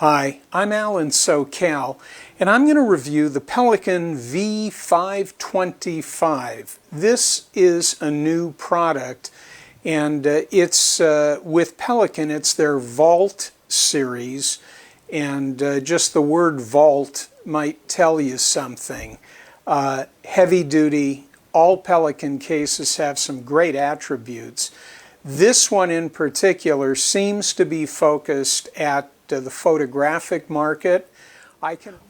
Hi, I'm Al in SoCal, and I'm going to review the Pelican V525. This is a new product, and it's with Pelican, it's their Vault series, and just the word Vault might tell you something. Heavy duty, all Pelican cases have some great attributes. This one in particular seems to be focused at the photographic market.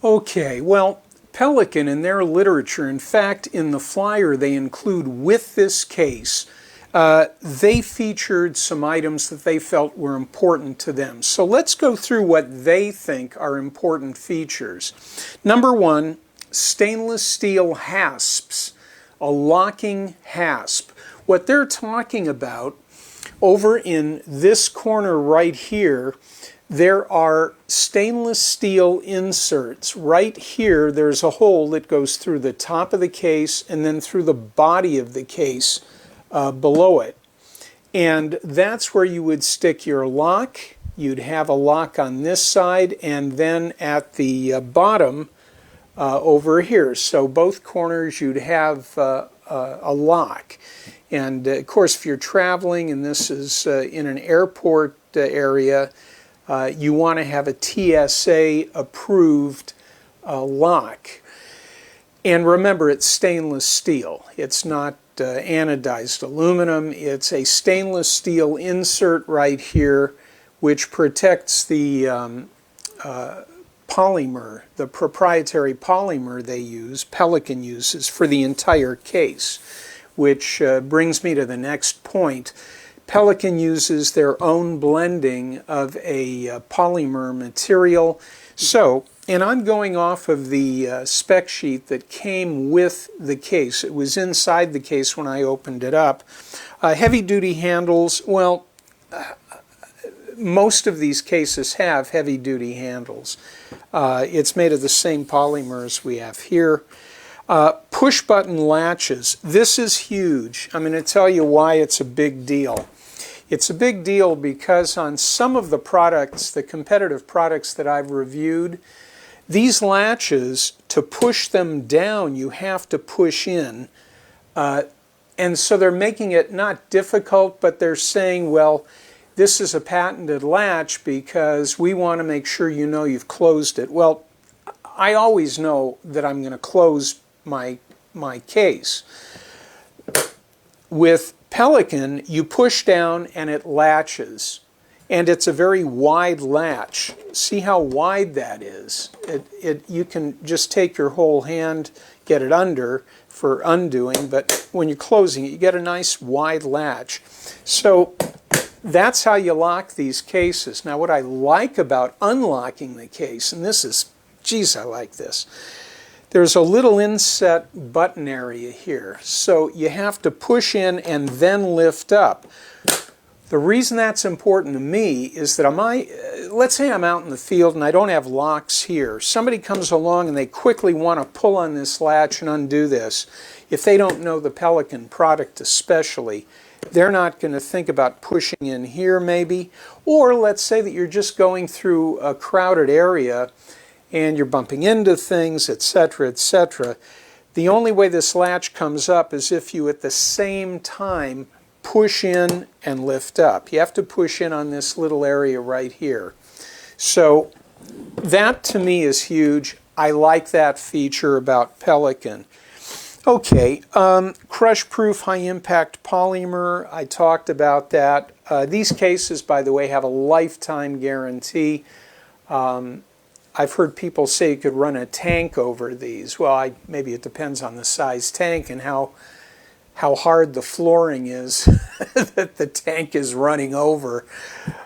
Okay, well, Pelican in their literature, in fact, in the flyer they include with this case, they featured some items that they felt were important to them. So let's go through what they think are important features. Number one, stainless steel hasps, a locking hasp. What they're talking about over in this corner right here, there are stainless steel inserts. Right here, there's a hole that goes through the top of the case and then through the body of the case below it. And that's where you would stick your lock. You'd have a lock on this side and then at the bottom over here. So both corners you'd have a lock. And of course, if you're traveling and this is in an airport area, you want to have a TSA approved lock. And remember, it's stainless steel. It's not anodized aluminum. It's a stainless steel insert right here which protects the polymer, the proprietary polymer they use, Pelican uses, for the entire case. Which brings me to the next point. Pelican uses their own blending of a polymer material. So, and I'm going off of the spec sheet that came with the case. It was inside the case when I opened it up. Heavy-duty handles, well, most of these cases have heavy-duty handles. It's made of the same polymer as we have here. Push-button latches. This is huge. I'm going to tell you why it's a big deal. It's a big deal because on some of the products, the competitive products that I've reviewed, these latches, to push them down, you have to push in. And so they're making it not difficult, but they're saying, well, this is a patented latch because we want to make sure you know you've closed it. Well, I always know that I'm going to close my case. With Pelican, you push down and it latches, and it's a very wide latch. See how wide that is? You can just take your whole hand, get it under for undoing, but when you're closing it, you get a nice wide latch. So that's how you lock these cases. Now, what I like about unlocking the case, and this is, geez, I like this. There's a little inset button area here, so you have to push in and then lift up. The reason that's important to me is that let's say I'm out in the field and I don't have locks here. Somebody comes along and they quickly want to pull on this latch and undo this. If they don't know the Pelican product especially, they're not going to think about pushing in here maybe. Or let's say that you're just going through a crowded area and you're bumping into things, etc., etc. The only way this latch comes up is if you at the same time push in and lift up. You have to push in on this little area right here. So that to me is huge. I like that feature about Pelican. Okay, crush-proof high-impact polymer, I talked about that. These cases, by the way, have a lifetime guarantee. I've heard people say you could run a tank over these. Well, maybe it depends on the size tank and how hard the flooring is that the tank is running over.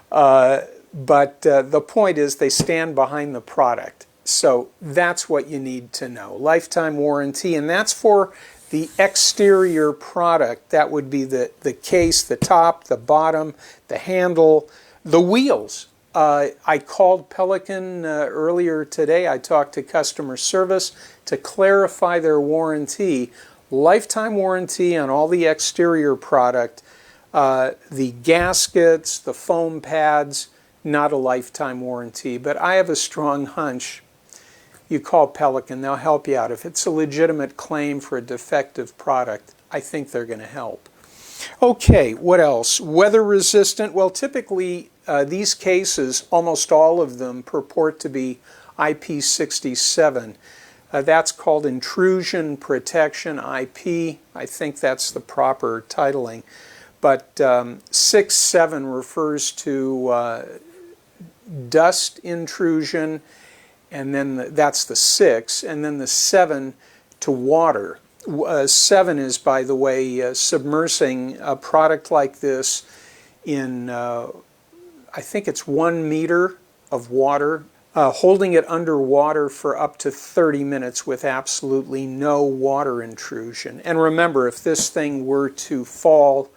But the point is they stand behind the product. So that's what you need to know. Lifetime warranty, and that's for the exterior product. That would be the case, the top, the bottom, the handle, the wheels. I called Pelican earlier today. I talked to customer service to clarify their warranty. Lifetime warranty on all the exterior product, the gaskets, the foam pads, not a lifetime warranty. But I have a strong hunch you call Pelican, they'll help you out. If it's a legitimate claim for a defective product, I think they're going to help. Okay, what else? Weather resistant. Well, typically these cases, almost all of them purport to be IP67. That's called intrusion protection IP. I think that's the proper titling. But 6.7 refers to dust intrusion, and then that's the 6, and then the 7 to water. 7 is, by the way, submersing a product like this in, I think it's 1 meter of water, holding it underwater for up to 30 minutes with absolutely no water intrusion. And remember, if this thing were to fall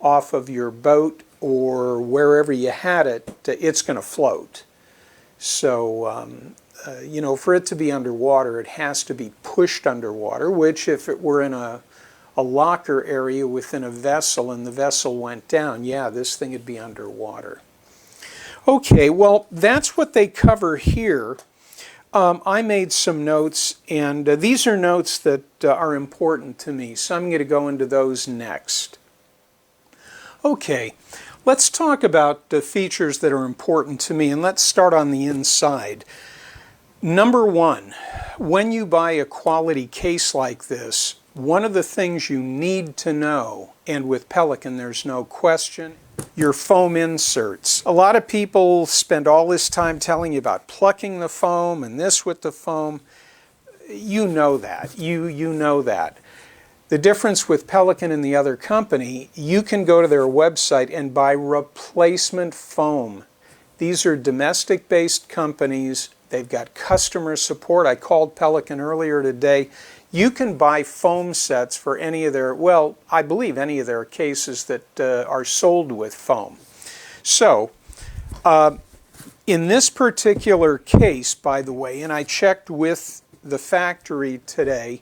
off of your boat or wherever you had it, it's going to float. So, you know, for it to be underwater, it has to be pushed underwater, which if it were in a locker area within a vessel and the vessel went down, yeah, this thing would be underwater. Okay, well, that's what they cover here. I made some notes, and these are notes that are important to me, so I'm going to go into those next. Okay, let's talk about the features that are important to me, and let's start on the inside. Number one, when you buy a quality case like this, one of the things you need to know, and with Pelican there's no question, your foam inserts. A lot of people spend all this time telling you about plucking the foam and this with the foam. You know that. You know that. The difference with Pelican and the other company, you can go to their website and buy replacement foam. These are domestic-based companies. They've got customer support. I called Pelican earlier today. You can buy foam sets for any of their, well, I believe any of their cases that are sold with foam. So, in this particular case, by the way, and I checked with the factory today,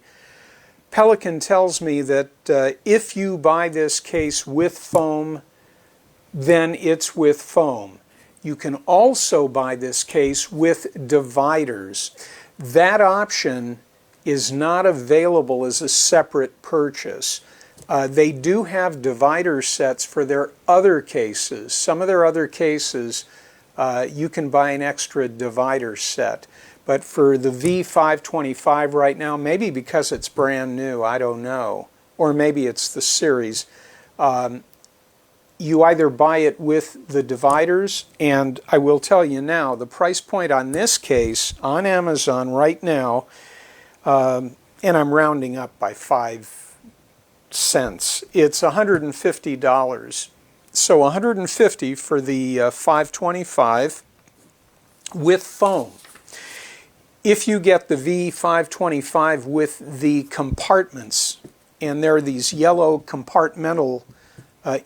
Pelican tells me that if you buy this case with foam, then it's with foam. You can also buy this case with dividers. That option is not available as a separate purchase. They do have divider sets for their other cases. Some of their other cases, you can buy an extra divider set. But for the V525 right now, maybe because it's brand new, I don't know, or maybe it's the series, you either buy it with the dividers, and I will tell you now, the price point on this case on Amazon right now, and I'm rounding up by 5 cents, it's $150. So $150 for the 525 with foam. If you get the V525 with the compartments, and there are these yellow compartmental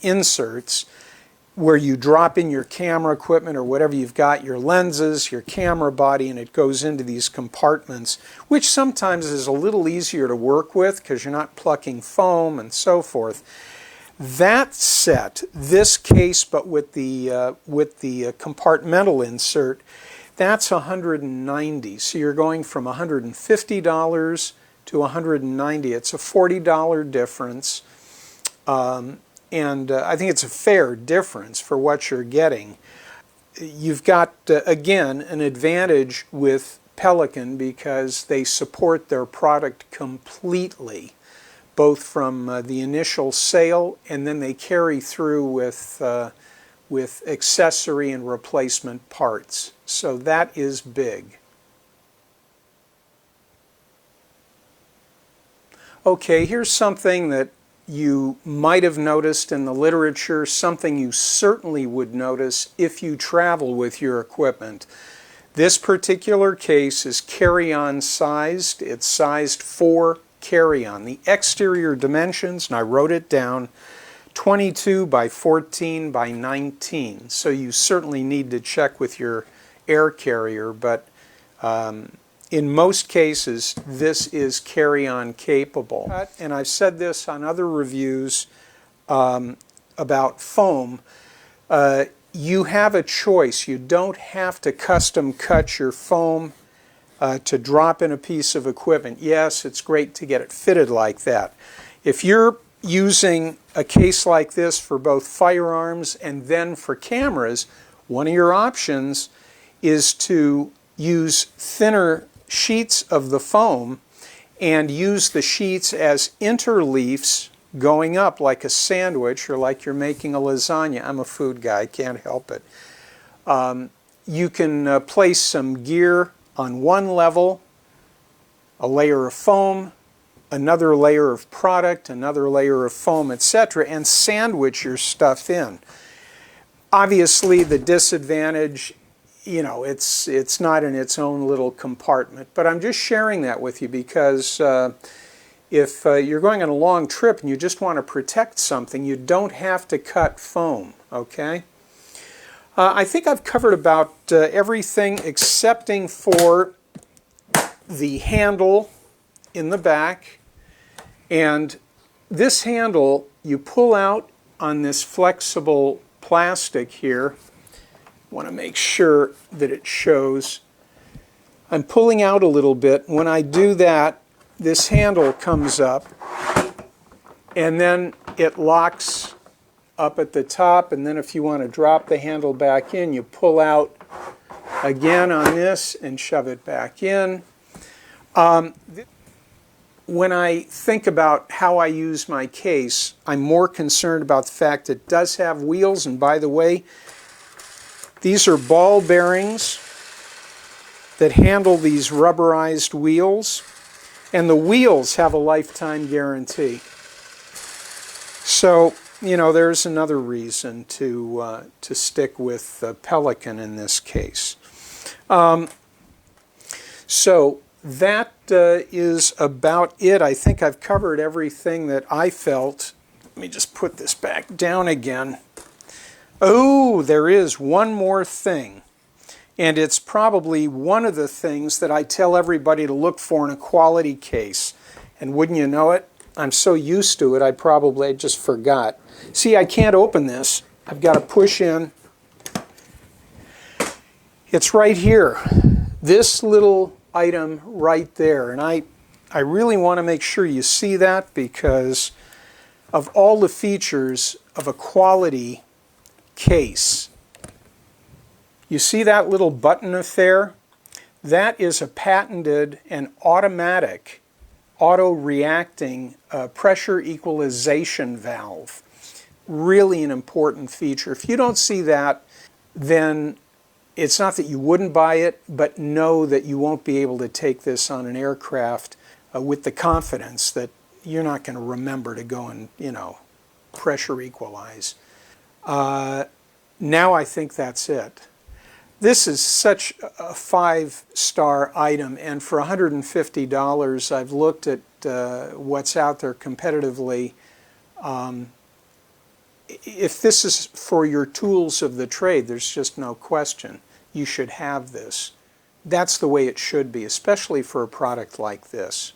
inserts where you drop in your camera equipment or whatever you've got, your lenses, your camera body, and it goes into these compartments, which sometimes is a little easier to work with because you're not plucking foam and so forth. That set, this case but with the compartmental insert, that's $190. So you're going from $150 to $190. It's a $40 difference. And I think it's a fair difference for what you're getting. You've got, again, an advantage with Pelican because they support their product completely, both from the initial sale and then they carry through with accessory and replacement parts. So that is big. Okay, here's something that you might have noticed in the literature, something you certainly would notice if you travel with your equipment. This particular case is carry-on sized. It's sized for carry-on. The exterior dimensions, and I wrote it down, 22 by 14 by 19. So you certainly need to check with your air carrier, but in most cases, this is carry-on capable. And I've said this on other reviews about foam. you have a choice. You don't have to custom cut your foam to drop in a piece of equipment. Yes, it's great to get it fitted like that. If you're using a case like this for both firearms and then for cameras, one of your options is to use thinner sheets of the foam and use the sheets as interleafs going up like a sandwich or like you're making a lasagna. I'm a food guy, can't help it. You can place some gear on one level, a layer of foam, another layer of product, another layer of foam, etc., and sandwich your stuff in. Obviously, the disadvantage, it's not in its own little compartment, but I'm just sharing that with you because if you're going on a long trip and you just want to protect something, you don't have to cut foam, okay? I think I've covered about everything excepting for the handle in the back. And this handle you pull out on this flexible plastic here. I want to make sure that it shows. I'm pulling out a little bit. When I do that, this handle comes up and then it locks up at the top, and then if you want to drop the handle back in, you pull out again on this and shove it back in. When I think about how I use my case, I'm more concerned about the fact it does have wheels, and by the way, these are ball bearings that handle these rubberized wheels, and the wheels have a lifetime guarantee. So, there's another reason to stick with Pelican in this case. So that is about it. I think I've covered everything that I felt. Let me just put this back down again. Oh, there is one more thing. And it's probably one of the things that I tell everybody to look for in a quality case. And wouldn't you know it, I'm so used to it, I just forgot. See, I can't open this. I've got to push in. It's right here. This little item right there. And I really want to make sure you see that because of all the features of a quality case. You see that little button affair? That is a patented and automatic auto-reacting pressure equalization valve. Really an important feature. If you don't see that, then it's not that you wouldn't buy it, but know that you won't be able to take this on an aircraft with the confidence that you're not going to remember to go and, pressure equalize. Now I think that's it. This is such a 5-star item, and for $150, I've looked at what's out there competitively. If this is for your tools of the trade, there's just no question. You should have this. That's the way it should be, especially for a product like this.